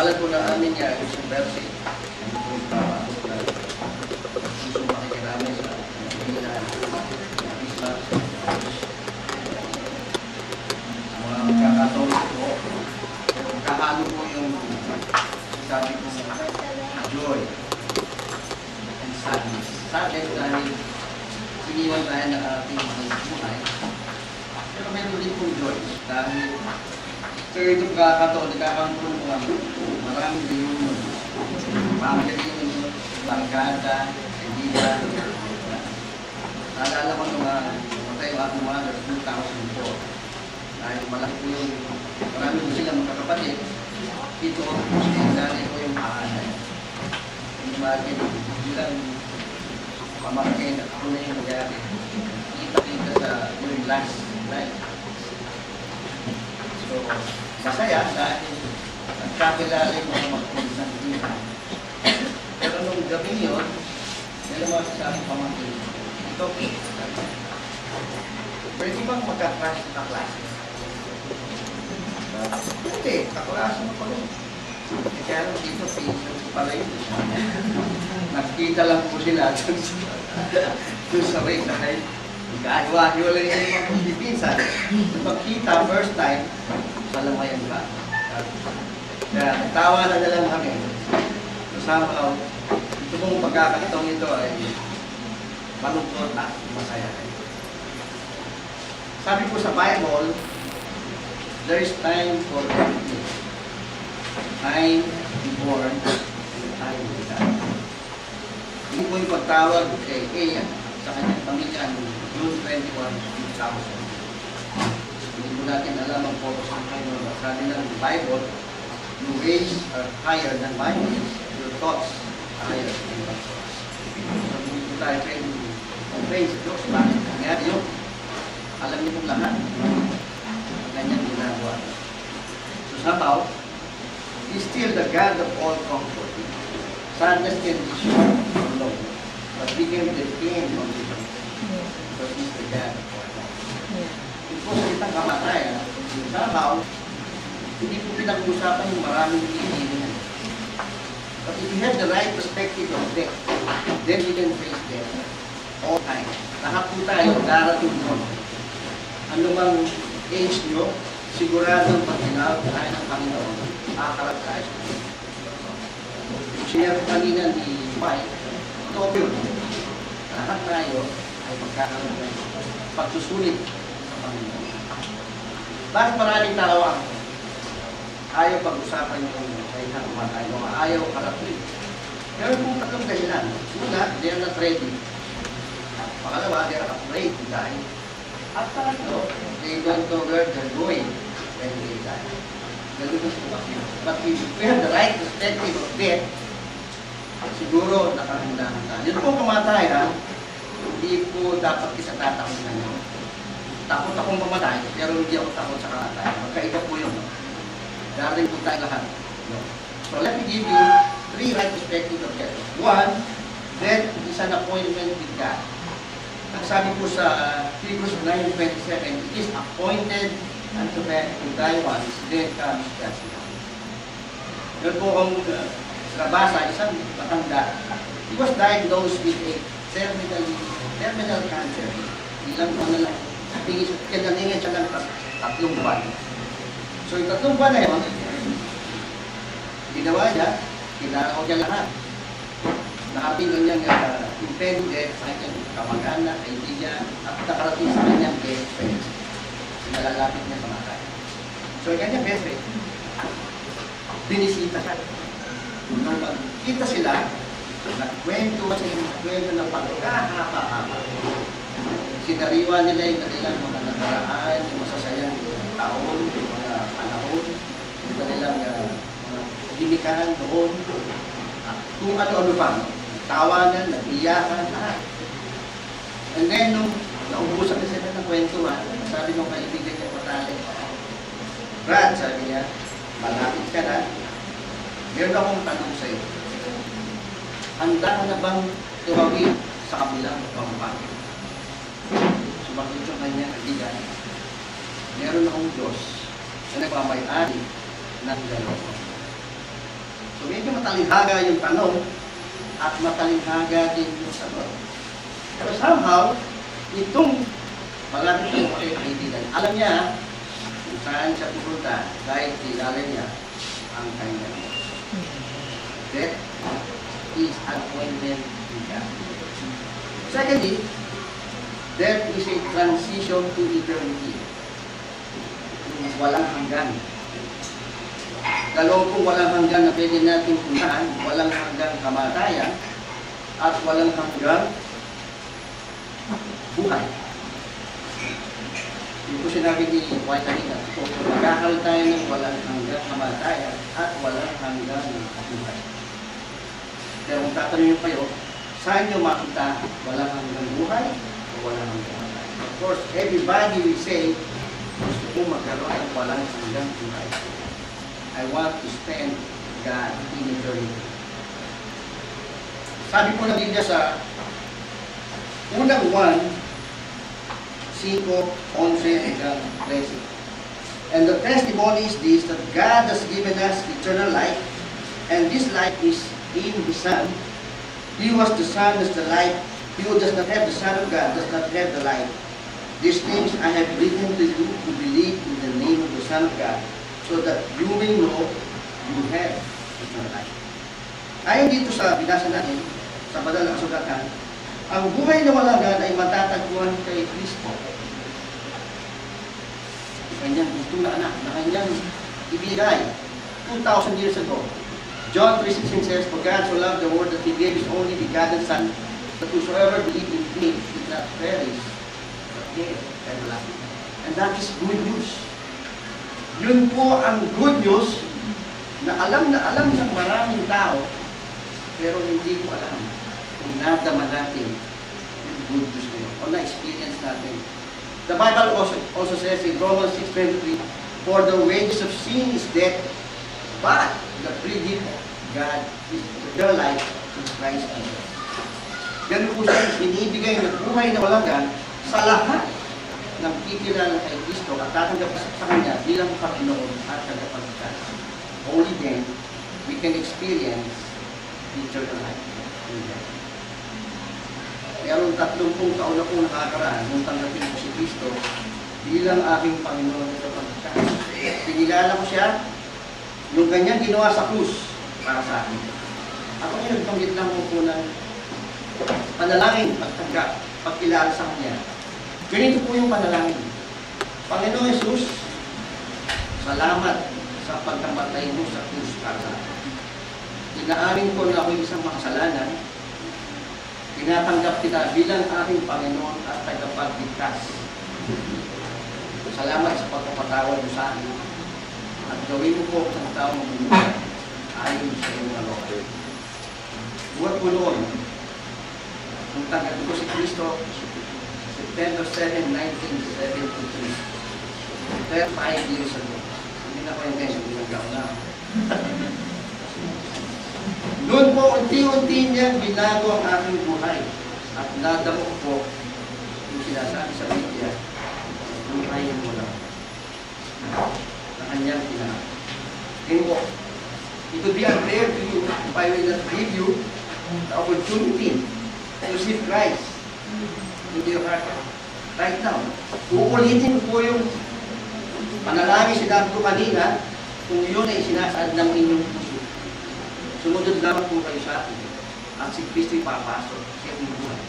Alam po na amin niya, yung versi. Ano po yung papasok na gusto makikirami sa Pilihan, Islam, mga kakatolik po. Kahalo po yung sabi ko joy and sadness. Sadness dahil iniwan tayo ng ating mga buhay. Pero meron din pong joy dahil so ito kakatolik, nagkakaroon po ang maraming reunion. Family reunion, barkada, kaibigan. Naalala ko nung matay yung aking mother, 2004. Dahil malaki po yung marami po silang magkakapatid. Ito ko po siya, dahil ko yung aanay. Imagine, bilang pamangkin at ako na yung nagyari. Kita-kita sa yung last night. So, masaya dahil nagkakilala yung mga magpinsang kita. Pero nung gabi yun, nalaman sa aking pamangkin, ito, pwede bang magka-crash na klase? Hindi, kaklase mo pa rin. Kaya lang dito, patience pala yun. Nakita lang po sila doon sa way dahil nagkaahiwa-hiwalay na yung mga pagpipinsan. Pagkita, first time, salamayan ka. Kaya nagtawa na lang kami. Somehow, ito pong pagkakatong ito ay malungkot at masaya. Sabi po sa Bible, there is time for everything. Time to be born and time to die. Hindi po yung pagtawag kay Eya sa kanyang pamilya noong June 21, 2000. Hindi po natin alam ang purpose ng Panginoon. Sabi ng Bible, your ways are higher than my ways. Your thoughts are higher than my thoughts. So, hindi po tayo pwede praise Diyos. Bakit nangyari yun? Alam niyo pong lahat. Ang kanyang ginagawa. So somehow, He's still the God of all comfort. Sadness can be short or long, but we can depend on Him. Because He's the God of all comfort. Kung po kitang kamatayan, somehow, hindi po pinag-usapan yung maraming iininan. But if you have the right perspective of death, then we can face death all time. Lahat po tayo, darating mo. Ano bang age nyo, siguradong pag tinawag tayo ng Panginoon, makakarap tayo. Sinabi kanina ni Mike, ito yun. Lahat tayo ay magkakaroon tayo. Pagsusulit sa Panginoon. Bakit maraming tao ang ayaw pag-usapan yung kailangan kumatay mo, ayaw karapin? Pero kung tatlong dahilan, una, they are not ready. Pangalawa, they are afraid to die. At pangatlo, they don't know where they're going when they die. Ganun ang sitwasyon. But if we have the right perspective of death, siguro nakahandahan tayo. Yun po kumatay, ha? Hindi po dapat isa tatakot na nyo. Takot akong mamatay, pero hindi ako takot sa kamatay. Magkaiba po yun. Darating po tayo lahat. No? So let me give you three right perspectives of death. One, death is an appointment with God. Ang sabi po sa Hebrews 9:27, it is appointed unto man to die once, then comes judgment. Yun po kung nabasa, isang matanda. He was diagnosed with a terminal cancer. Ilang buwan na lang. Kinalingan siya ng 3 buwan. So yung 3 buwan na yun, ginawa niya, kinakaw niya lahat. Nakating ang niyang impended sa kanyang kamag-anak, kaibigan, at nakarating sa kanyang best friend. Nalalapit niya sa matay. So, yung kanyang best friend, binisita ka. Nung magkita sila, nagkwento ng pagkahapa-hapa. Sinariwa nila yung kanilang mga nakaraan, yung masasayang taon, yung mga panahon, yung kanilang ginikahan doon, kung ano-ano pa. Tawanan, nag-iyakan, lahat. And then, nung naubusan na sila ng kwentuhan, sabi nung kaibigan niya patali, Brad, sabi niya, malapit ka na, meron akong tanong sa'yo. Handa ka na bang tumawid sa kabilang pangpang? Sumagot yung kanya, kaibigan, meron akong Diyos na nagpamay-ari ng dalawa. So medyo matalinghaga yung tanong at matalinghaga din yung sagot. Pero somehow, itong malapit yung kaibigan, alam niya kung saan siya pupunta dahil kilala niya ang kanyang Diyos. That is appointment in God. Secondly, there is a transition to eternity. Walang hanggan. Dalawang walang hanggan na pwede natin puntahan, walang hanggang kamatayan, at walang hanggang buhay. Yung po sinabi ni White kanina, magkakaroon tayo ng walang hanggang kamatayan at walang hanggang buhay. Pero kung tatanungin kayo, saan nyo makita walang hanggang buhay o walang hanggang kamatayan? Of course, everybody will say, gusto ko magkaroon ng walang hanggang buhay. I want to spend God in eternity. Sabi po ng Biblia sa unang 1:5-11. And the testimony is this, that God has given us eternal life, and this life is in the Son. He who has the Son is the life. He who does not have the Son of God does not have the life. These things I have written to you to believe in the name of the Son of God, so that you may know you have eternal life. Ayon dito sa binasa natin, sa banal na kasulatan, ang buhay na walang hanggan ay matatagpuan kay Kristo. Kanyang gusto na anak, na kanyang ibigay 2,000 years ago. John 3:16 says, "For God so loved the world that He gave His only begotten Son, that whosoever believes in Him should not perish, but have everlasting life." And that is good news. Yun po ang good news na alam ng maraming tao, pero hindi ko alam kung nadama natin yung good news na yun, o na-experience natin. The Bible also says in Romans 6:23, "For the wages of sin is death, but the free gift of God is eternal life in Christ Jesus." Ganun po siya binibigay ng buhay na walang hanggan sa lahat ng kikilala kay Kristo at tatanggap sa Kanya bilang Panginoon at tagapagligtas. Only then we can experience eternal life in God. Mayroong 30 taon na po nakakaraan nung tanggapin ko si Kristo bilang aking Panginoon at tagapagligtas. Pinilala ko siya, yung kanyang ginawa sa krus para sa akin. Ako ay nagbanggit lang po ng panalangin pagtanggap, pagkilala sa Kanya. Ganito po yung panalangin. Panginoon Jesus, salamat sa pagkamatay mo sa krus para sa akin. Inaamin ko na ako'y isang makasalanan. Tinatanggap kita bilang aking Panginoon at tagapagligtas. Salamat sa pagpapatawad mo sa akin. At gawin mo po ang tao mabubuhay ayon sa iyong kalooban. Buhat ko noon, nung tanggapin ko si Kristo, September 7, 1973. 5 years ago. Hindi na ko yung guys, hindi nagkaw na. Noon po, unti-unti niya binago ang aking buhay. At nadamo po yung sinasabi sa Biblia, buhay mo lang. Na kanyang pinag. Ngayon po, it would be unfair to you if I will not give you the opportunity to receive Christ into your heart. Right now, uulitin po yung panalangin sinabi ko kanina, kung yun ay sinasaad ng inyong puso. Sumunod lamang po kayo sa akin at si Kristo'y papasok sa inyong buhay.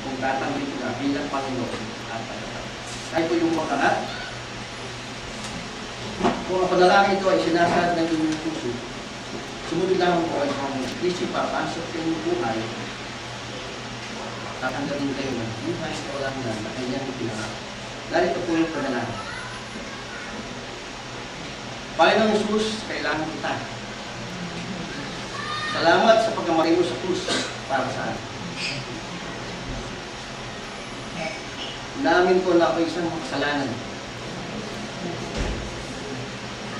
Kung tatanggapin ko na bilang Panginoon at tagapagligtas. Tayo po yung mga lahat. Kung ang panalangin ito ay sinasaad ng inyong puso, sumunod lamang po kayo sa akin. Kristo'y papasok sa inyong buhay. Tatanggapin kayo ng buhay sa walang hanggan na kanyang ipinangako. Narito po yung panalangin. Panginoong Jesus, kailangan kita. Salamat sa pagkamatay mo sa krus para sa akin. Namin ko na ako isang makasalanan.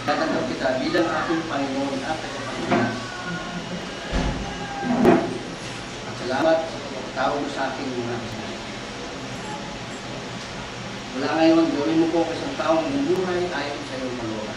Tatanggap kita bilang aking Panginoon at tagapagligtas. At salamat sa pagkatawag mo sa akin mga kasalanan. Mula ngayon, gawin mo po isang taong buhay ayon sa iyong kalooban.